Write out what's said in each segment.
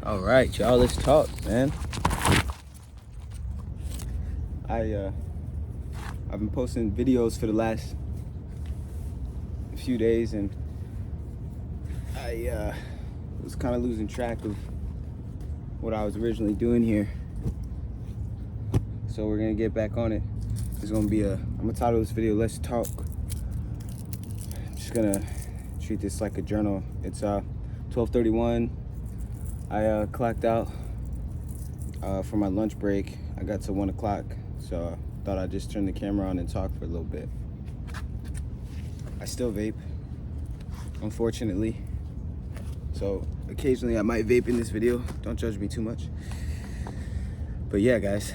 All right, y'all, let's talk, man. I've been posting videos for the last few days, and I was kind of losing track of what I was originally doing here. So we're gonna get back on it. It's gonna be I'm gonna title this video "Let's Talk." I'm just gonna treat this like a journal. It's 12:31. I clocked out for my lunch break. I got to 1 o'clock, so I thought I'd just turn the camera on and talk for a little bit. I still vape, unfortunately. So occasionally I might vape in this video. Don't judge me too much. But yeah, guys,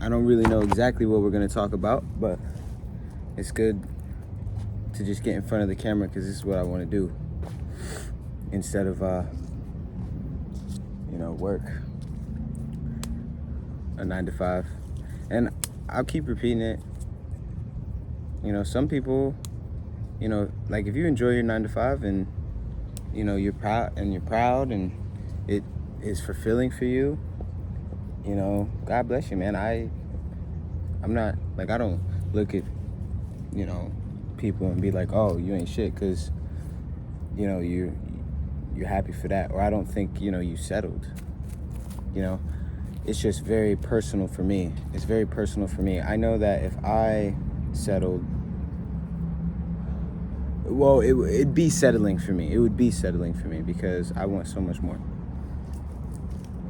I don't really know exactly what we're gonna talk about, but it's good to just get in front of the camera because this is what I want to do instead of work a 9 to 5. And I'll keep repeating it. Some people, like if you enjoy your 9 to 5 and you're proud and it is fulfilling for you, God bless you, man. I'm not like, I don't look at people and be like, oh, you ain't shit because you're happy for that, or I don't think you settled. It's just very personal for me. It's very personal for me. I know that if I settled, well, it'd be settling for me. It would be settling for me because I want so much more.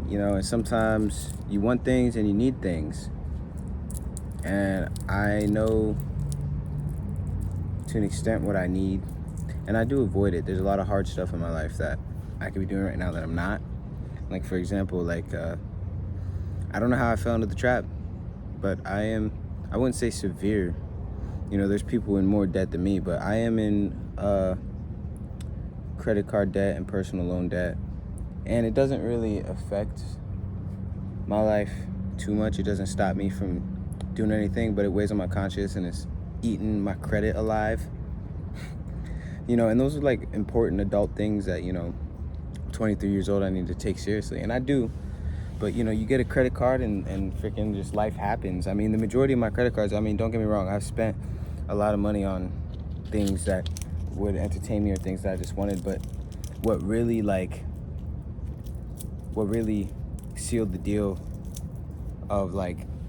And sometimes you want things and you need things. And I know to an extent what I need, and I do avoid it. There's a lot of hard stuff in my life that I could be doing right now that I'm not. Like, for example, I don't know how I fell into the trap, but I wouldn't say severe. There's people in more debt than me, but I am in credit card debt and personal loan debt. And it doesn't really affect my life too much. It doesn't stop me from doing anything, but it weighs on my conscience and it's eating my credit alive. And those are like important adult things that, 23 years old, I need to take seriously. And I do. But, you get a credit card and freaking just life happens. I mean, the majority of my credit cards, don't get me wrong, I've spent a lot of money on things that would entertain me or things that I just wanted. But what really sealed the deal of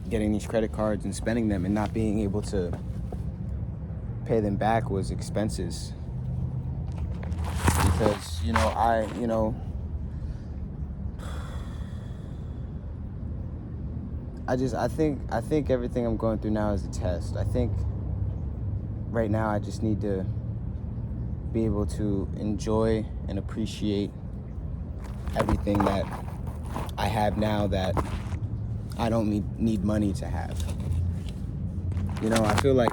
getting these credit cards and spending them and not being able to pay them back was expenses. Because, I think everything I'm going through now is a test. I think right now I just need to be able to enjoy and appreciate everything that I have now that I don't need money to have. I feel like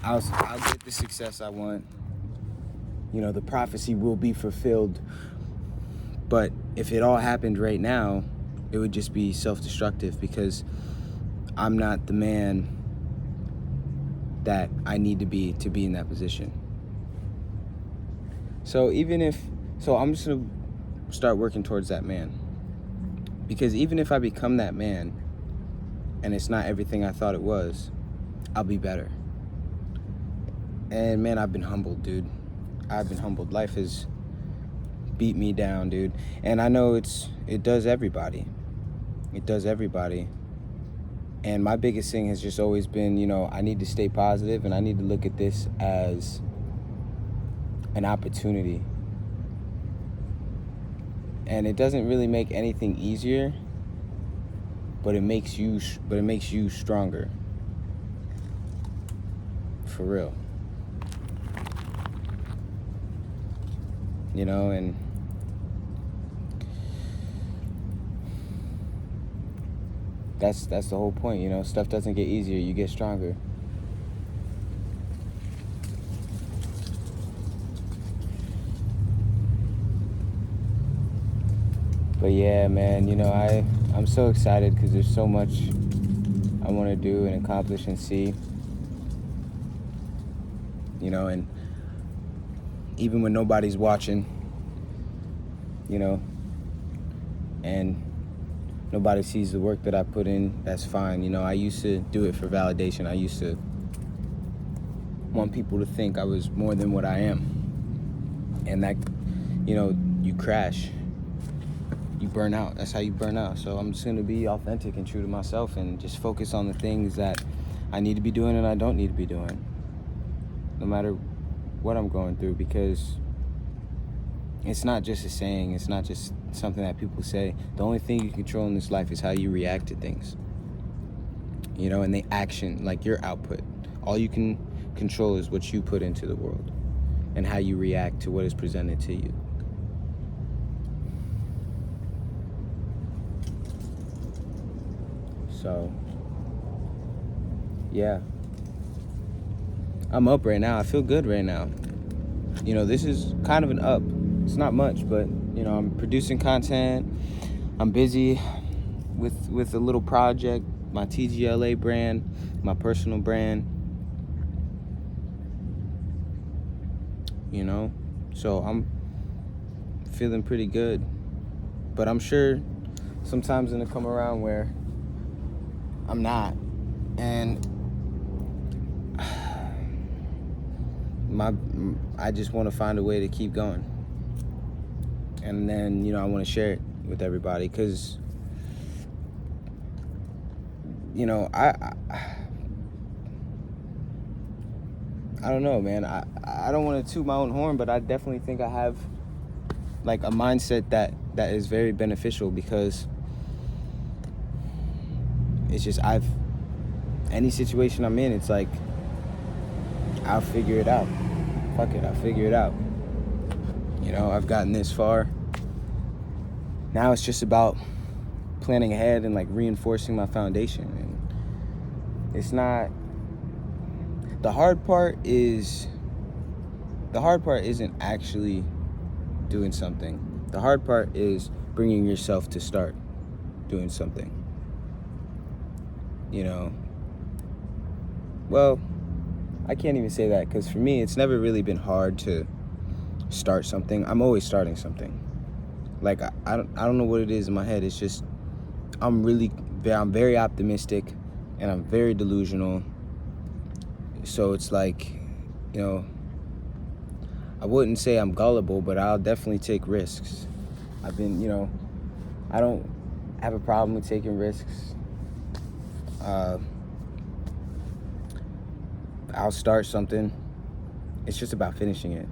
I'll get the success I want. The prophecy will be fulfilled. But if it all happened right now, it would just be self-destructive because I'm not the man that I need to be in that position. So I'm just gonna start working towards that man. Because even if I become that man and it's not everything I thought it was, I'll be better. And man, I've been humbled, dude. I've been humbled. Life has beat me down, dude. And I know it does everybody. It does everybody. And my biggest thing has just always been, I need to stay positive and I need to look at this as an opportunity. And it doesn't really make anything easier, but it makes you stronger. For real. And that's the whole point. Stuff doesn't get easier, you get stronger. But yeah, man, I'm so excited because there's so much I want to do and accomplish and see. And even when nobody's watching, you know, and nobody sees the work that I put in, that's fine. You know, I used to do it for validation. I used to want people to think I was more than what I am. And that, you know, you crash. You burn out. That's how you burn out. So I'm just going to be authentic and true to myself and just focus on the things that I need to be doing and I don't need to be doing, no matter what I'm going through, because it's not just a saying. It's not just something that people say. The only thing you control in this life is how you react to things, you know, and the action, like your output. All you can control is what you put into the world and how you react to what is presented to you. So, yeah. I'm up right now. I feel good right now. You know, this is kind of an up. It's not much, but, you know, I'm producing content. I'm busy with a little project, my TGLA brand, my personal brand. You know, so I'm feeling pretty good. But I'm sure sometimes gonna come around where I'm not, and I just want to find a way to keep going, and then, you know, I want to share it with everybody, because, you know, I don't know, man. I don't want to toot my own horn, but I definitely think I have like a mindset that is very beneficial, because it's just any situation I'm in, it's like, I'll figure it out. Fuck it, I'll figure it out. You know, I've gotten this far. Now it's just about planning ahead and like reinforcing my foundation. And it's not, the hard part isn't actually doing something. The hard part is bringing yourself to start doing something. You know, well, I can't even say that, because for me, it's never really been hard to start something. I'm always starting something. Like, I don't know what it is in my head. It's just, I'm very optimistic, and I'm very delusional. So it's like, you know, I wouldn't say I'm gullible, but I'll definitely take risks. I've been, you know, I don't have a problem with taking risks. I'll start something. It's just about finishing it.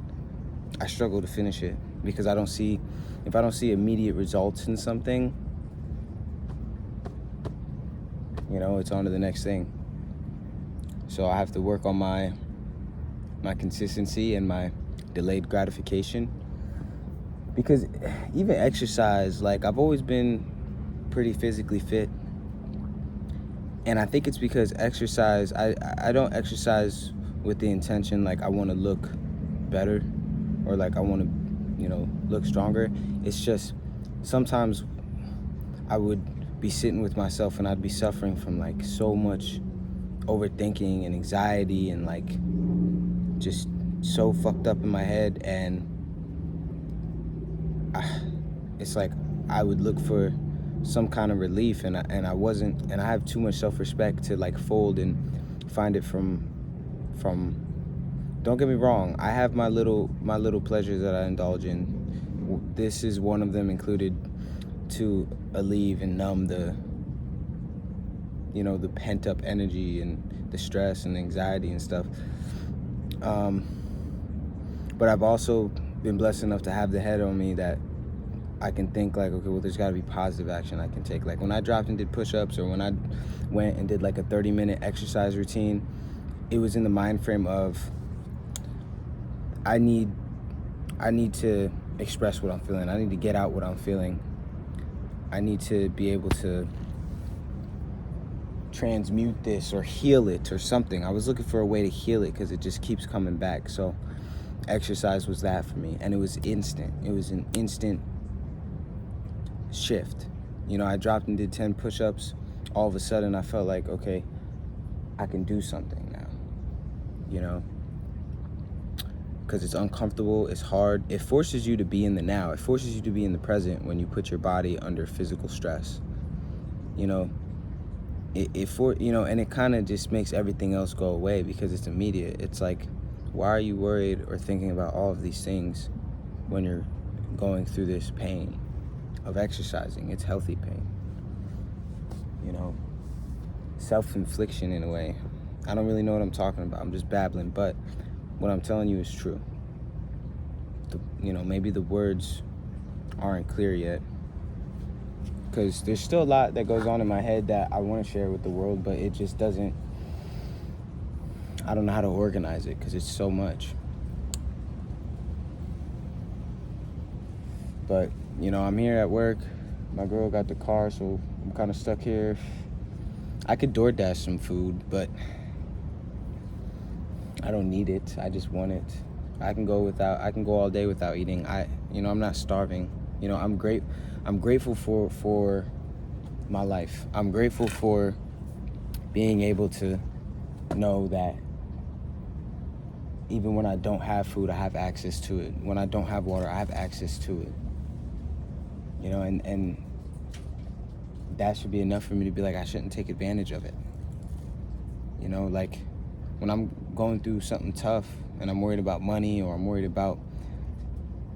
I struggle to finish it because if I don't see immediate results in something, you know, it's on to the next thing. So I have to work on my consistency and my delayed gratification. Because even exercise, like, I've always been pretty physically fit. And I think it's because exercise, I don't exercise with the intention, like, I want to look better or like I want to, you know, look stronger. It's just sometimes I would be sitting with myself and I'd be suffering from like so much overthinking and anxiety and like just so fucked up in my head, and it's like I would look for some kind of relief, and I wasn't, and I have too much self-respect to like fold and find it from don't get me wrong, I have my little pleasures that I indulge in. This is one of them, included, to alleviate and numb the, you know, the pent-up energy and the stress and anxiety and stuff. But I've also been blessed enough to have the head on me that I can think like, okay, well, there's got to be positive action I can take. Like when I dropped and did push-ups, or when I went and did like a 30-minute exercise routine, it was in the mind frame of I need to express what I'm feeling. I need to get out what I'm feeling. I need to be able to transmute this or heal it or something. I was looking for a way to heal it because it just keeps coming back. So exercise was that for me, and it was instant. It was an instant shift. You know, I dropped and did 10 push-ups. All of a sudden I felt like, okay, I can do something now, you know, because it's uncomfortable, it's hard. It forces you to be in the now. It forces you to be in the present when you put your body under physical stress. You know, and it kind of just makes everything else go away because it's immediate. It's like, why are you worried or thinking about all of these things when you're going through this pain of exercising? It's healthy pain. You know, self-infliction in a way. I don't really know what I'm talking about. I'm just babbling, but what I'm telling you is true. Maybe the words aren't clear yet, because there's still a lot that goes on in my head that I want to share with the world, but it just doesn't, I don't know how to organize it because it's so much. But, I'm here at work. My girl got the car, so I'm kind of stuck here. I could DoorDash some food, but I don't need it. I just want it. I can go all day without eating. I'm not starving. I'm grateful for my life. I'm grateful for being able to know that even when I don't have food, I have access to it. When I don't have water, I have access to it. And that should be enough for me to be like, I shouldn't take advantage of it. Like when I'm going through something tough and I'm worried about money or I'm worried about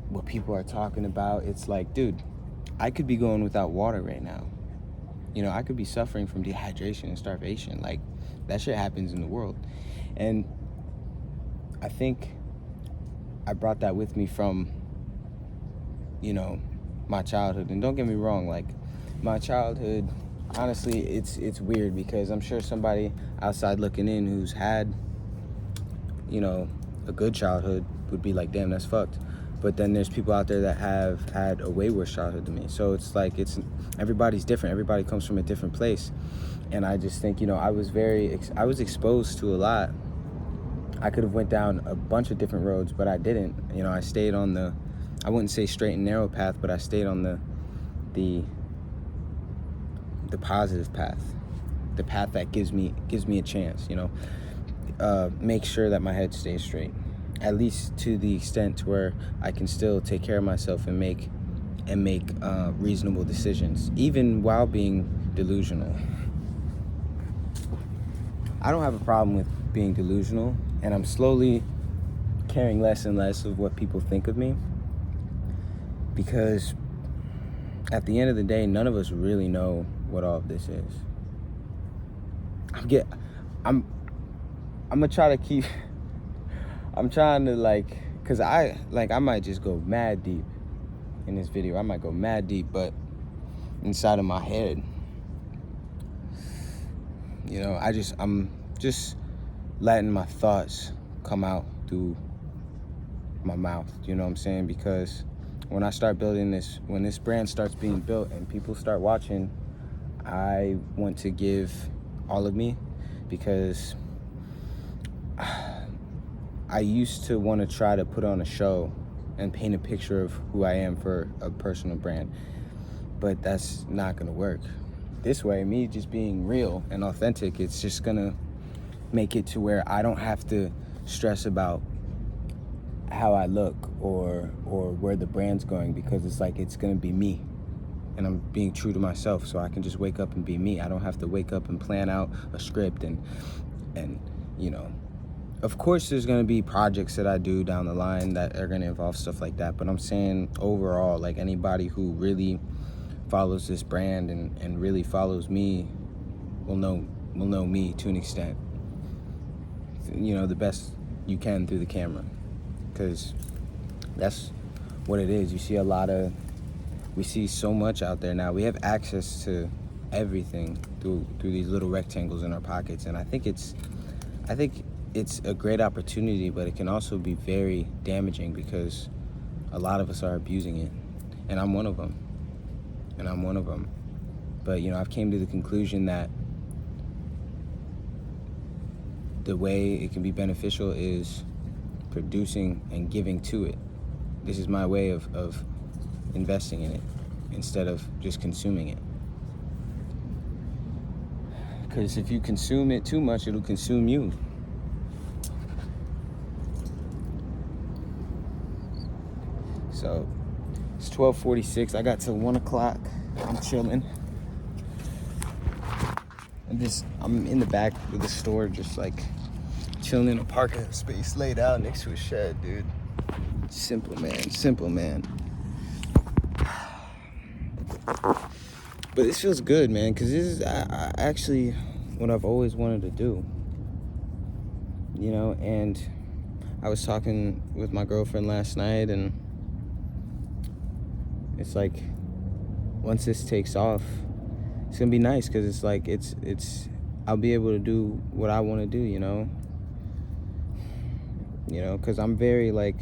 what people are talking about, it's like, dude, I could be going without water right now. I could be suffering from dehydration and starvation. Like, that shit happens in the world. And I think I brought that with me from, my childhood. And don't get me wrong, like, my childhood, honestly, it's weird because I'm sure somebody outside looking in who's had, a good childhood would be like, damn, that's fucked. But then there's people out there that have had a way worse childhood than me. So it's like, everybody's different. Everybody comes from a different place. And I just think, I was exposed to a lot. I could have went down a bunch of different roads, but I didn't. I stayed on I wouldn't say straight and narrow path, but I stayed on the positive path, the path that gives me a chance. Make sure that my head stays straight, at least to the extent to where I can still take care of myself and make reasonable decisions, even while being delusional. I don't have a problem with being delusional, and I'm slowly caring less and less of what people think of me, because at the end of the day, none of us really know what all of this is. I'm gonna try to keep, I'm trying to cause I might just go mad deep in this video. I might go mad deep, but inside of my head, I'm just letting my thoughts come out through my mouth. You know what I'm saying? Because when I start building this, when this brand starts being built and people start watching, I want to give all of me, because I used to want to try to put on a show and paint a picture of who I am for a personal brand, but that's not gonna work. This way, me just being real and authentic, it's just gonna make it to where I don't have to stress about how I look or where the brand's going, because it's gonna be me, and I'm being true to myself, so I can just wake up and be me. I don't have to wake up and plan out a script and of course there's gonna be projects that I do down the line that are gonna involve stuff like that, but I'm saying overall, like, anybody who really follows this brand and really follows me will know me to an extent, the best you can through the camera, because that's what it is. We see so much out there now. We have access to everything through these little rectangles in our pockets, and I think it's a great opportunity, but it can also be very damaging because a lot of us are abusing it, and I'm one of them. But I've came to the conclusion that the way it can be beneficial is producing and giving to it. This is my way of investing in it instead of just consuming it. Because if you consume it too much, it'll consume you. So it's 12:46. I got till 1 o'clock. I'm chilling. I'm in the back of the store, just like chilling in a parking space laid out next to a shed, dude. Simple, man. But this feels good, man, because this is actually what I've always wanted to do. You know, and I was talking with my girlfriend last night, and it's like, once this takes off, it's gonna be nice, because it's like, I'll be able to do what I want to do, you know, because I'm very, like,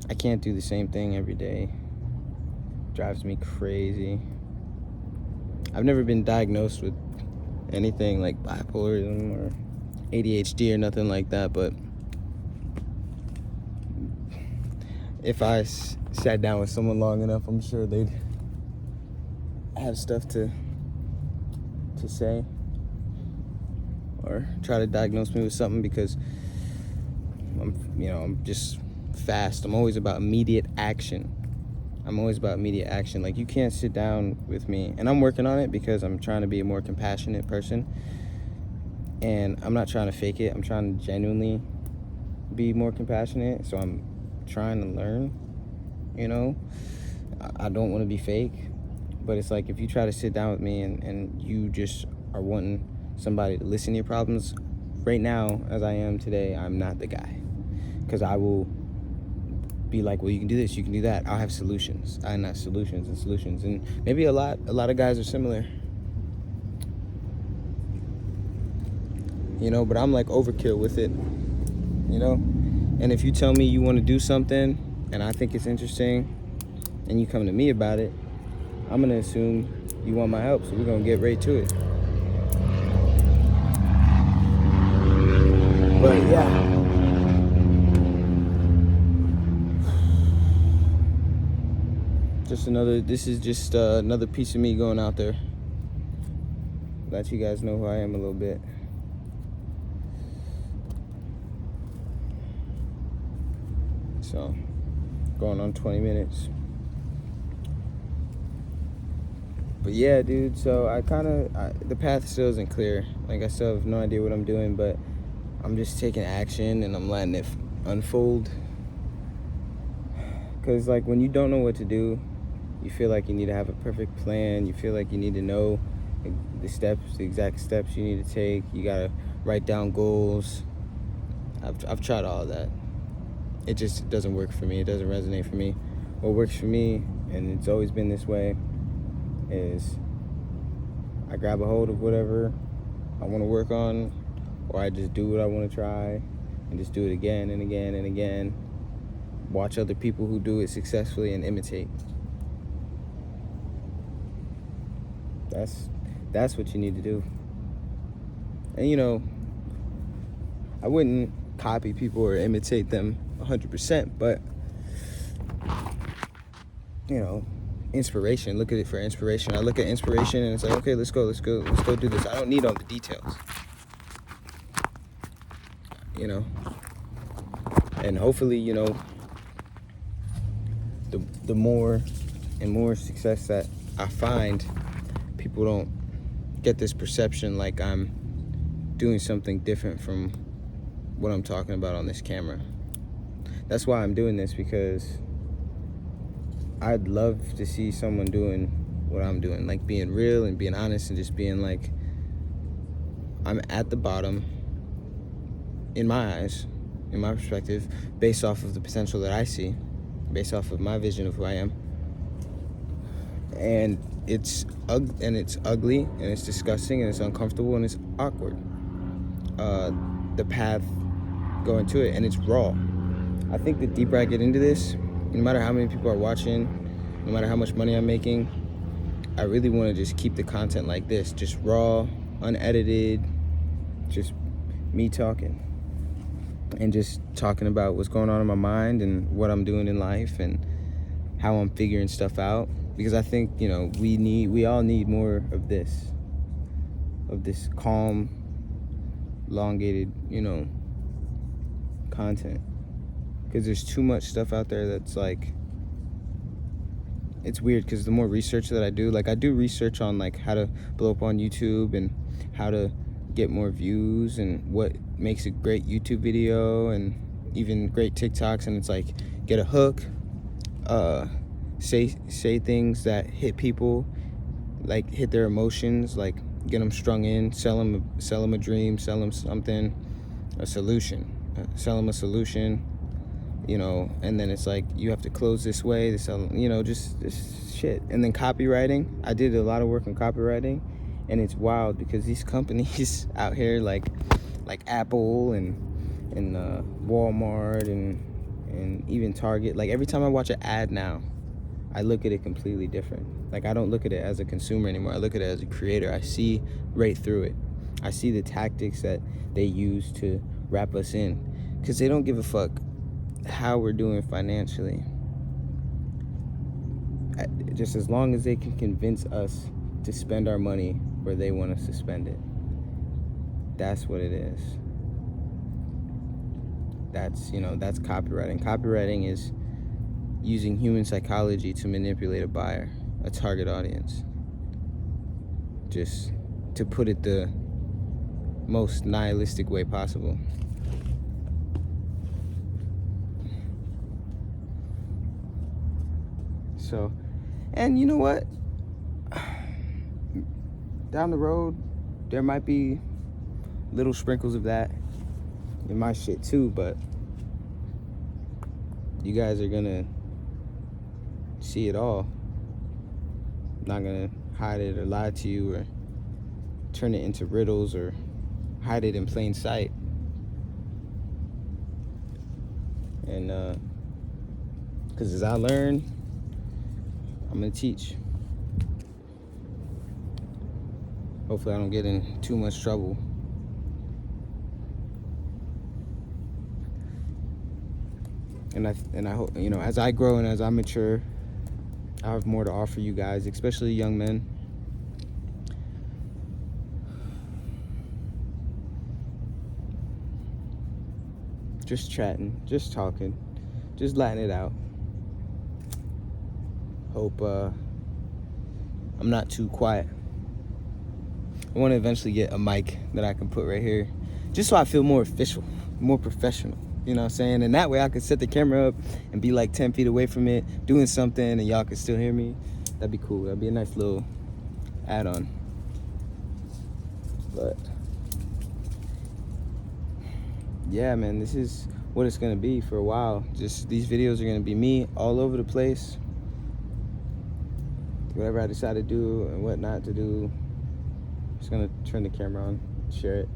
I can't do the same thing every day. It drives me crazy. I've never been diagnosed with anything like bipolarism or ADHD or nothing like that, but if I sat down with someone long enough, I'm sure they'd have stuff to say or try to diagnose me with something, because I'm just fast. I'm always about immediate action. Like, you can't sit down with me, and I'm working on it, because I'm trying to be a more compassionate person, and I'm not trying to fake it. I'm trying to genuinely be more compassionate, so I'm trying to learn, you know. I don't want to be fake, but it's like, if you try to sit down with me and you just are wanting somebody to listen to your problems, right now, as I am today, I'm not the guy, because I will be like, well, you can do this, you can do that. I'll have solutions. I have solutions, and maybe a lot of guys are similar, you know, but I'm like overkill with it, you know. And if you tell me you want to do something and I think it's interesting and you come to me about it, I'm gonna assume you want my help, so we're gonna get right to it. But yeah, this is just another piece of me going out there. Let you guys know who I am a little bit. So, going on 20 minutes. But yeah, dude, so the path still isn't clear. Like, I still have no idea what I'm doing, but I'm just taking action and I'm letting it unfold. Because, like, when you don't know what to do, you feel like you need to have a perfect plan. You feel like you need to know the exact steps you need to take. You gotta write down goals. I've tried all of that. It just doesn't work for me. It doesn't resonate for me. What works for me, and it's always been this way, is I grab a hold of whatever I want to work on, or I just do what I want to try and just do it again and again and again. Watch other people who do it successfully and imitate. That's what you need to do. And, you know, I wouldn't copy people or imitate them 100%, but, you know, inspiration. Look at it for inspiration. I look at inspiration and it's like, okay, let's go do this. I don't need all the details, you know. And hopefully, you know, the more and more success that I find, people don't get this perception like I'm doing something different from what I'm talking about on this camera. That's why I'm doing this, because I'd love to see someone doing what I'm doing, like being real and being honest and just being like, I'm at the bottom in my eyes, in my perspective, based off of the potential that I see, based off of my vision of who I am. And it's ugly and it's disgusting and it's uncomfortable and it's awkward. The path going to it, and it's raw. I think the deeper I get into this, no matter how many people are watching, no matter how much money I'm making, I really want to just keep the content like this, just raw, unedited, just me talking and just talking about what's going on in my mind and what I'm doing in life and how I'm figuring stuff out. Because I think, you know, we all need more of this calm, elongated, you know, content. Because there's too much stuff out there that's like it's weird because the more research that I do, like I do research on like how to blow up on YouTube and how to get more views and what makes a great YouTube video and even great TikToks, and it's like get a hook, say things that hit people, like hit their emotions, like get them strung in, sell them a dream, sell them something, a solution, sell them a solution, you know, and then it's like you have to close this way, this, you know, just this shit. And then copywriting, I did a lot of work on copywriting, and it's wild because these companies out here like Apple and Walmart and even Target, like every time I watch an ad now, I look at it completely different. Like I don't look at it as a consumer anymore. I look at it as a creator. I see right through it. I see the tactics that they use to wrap us in, because they don't give a fuck how we're doing financially. Just as long as they can convince us to spend our money where they want us to spend it. That's what it is. That's, you know, that's copywriting. Copywriting is using human psychology to manipulate a buyer, a target audience. Just to put it the most nihilistic way possible. So, and you know what? Down the road, there might be little sprinkles of that in my shit too, but you guys are gonna see it all. I'm not gonna hide it or lie to you or turn it into riddles or hide it in plain sight. And because as I learn, I'm gonna teach. Hopefully I don't get in too much trouble. And I hope, you know, as I grow and as I mature, I have more to offer you guys, especially young men. Just chatting, just talking, just letting it out. Hope I'm not too quiet. I want to eventually get a mic that I can put right here, just so I feel more official, more professional. You know what I'm saying? And that way I could set the camera up and be like 10 feet away from it, doing something, and y'all could still hear me. That'd be cool. That'd be a nice little add-on. But yeah, man, this is what it's gonna be for a while. Just these videos are gonna be me all over the place. Whatever I decide to do and what not to do, just gonna turn the camera on, share it.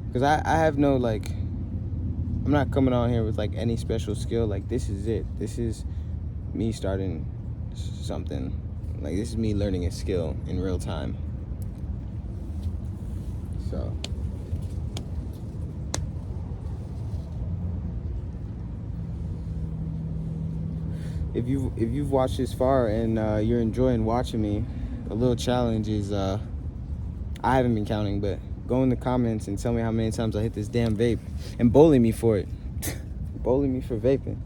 Because I have no, like, I'm not coming on here with like any special skill. Like, this is it. This is me starting something. Like, this is me learning a skill in real time. So if you've watched this far and you're enjoying watching me, a little challenge is I haven't been counting, but go in the comments and tell me how many times I hit this damn vape and bully me for it. Bully me for vaping.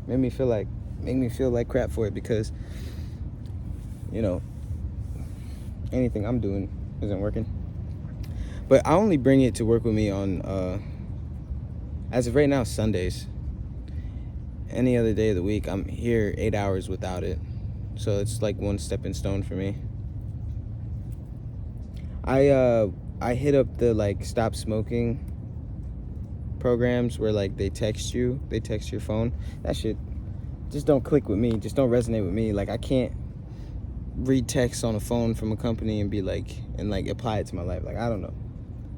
Make me feel like crap for it, because, you know, anything I'm doing isn't working. But I only bring it to work with me on as of right now, Sundays. Any other day of the week, I'm here 8 hours without it. So it's like one stepping stone for me. I hit up the like stop smoking programs where like they text your phone. That shit just don't click with me, just don't resonate with me. Like, I can't read text on a phone from a company and be like, and like apply it to my life. Like, I don't know.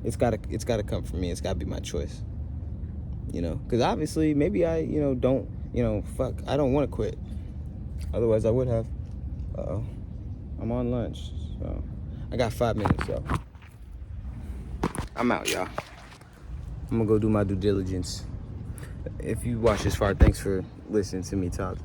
It's gotta come from me. It's gotta be my choice. You know, because obviously maybe I, you know, don't, you know, I don't want to quit. Otherwise I would have. Uh-oh. I'm on lunch, so I got 5 minutes, y'all. I'm out, y'all. I'm gonna go do my due diligence. If you watch this far, thanks for listening to me talk.